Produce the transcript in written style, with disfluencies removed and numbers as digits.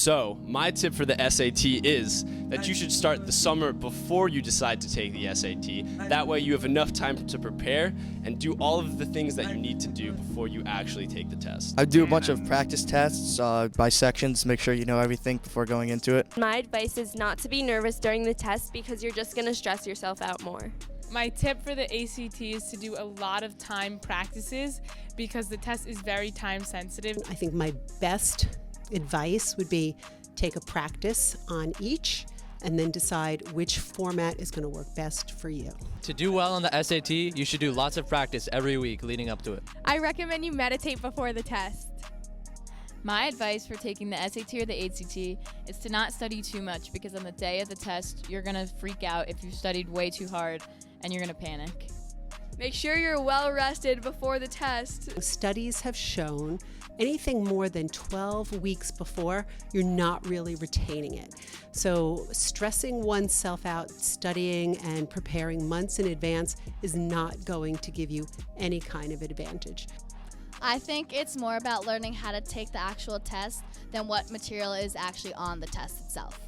So, my tip for the SAT is that you should start the summer before you decide to take the SAT. That way you have enough time to prepare and do all of the things that you need to do before you actually take the test. I do a bunch of practice tests by sections, make sure you know everything before going into it. My advice is not to be nervous during the test because you're just going to stress yourself out more. My tip for the ACT is to do a lot of time practices because the test is very time sensitive. I think my best advice would be take a practice on each and then decide which format is going to work best for you. To do well on the SAT, you should do lots of practice every week leading up to it. I recommend you meditate before the test. My advice for taking the SAT or the ACT is to not study too much because on the day of the test, you're going to freak out if you studied way too hard and you're going to panic. Make sure you're well rested before the test. Studies have shown anything more than 12 weeks before, you're not really retaining it. So stressing oneself out, studying and preparing months in advance is not going to give you any kind of advantage. I think it's more about learning how to take the actual test than what material is actually on the test itself.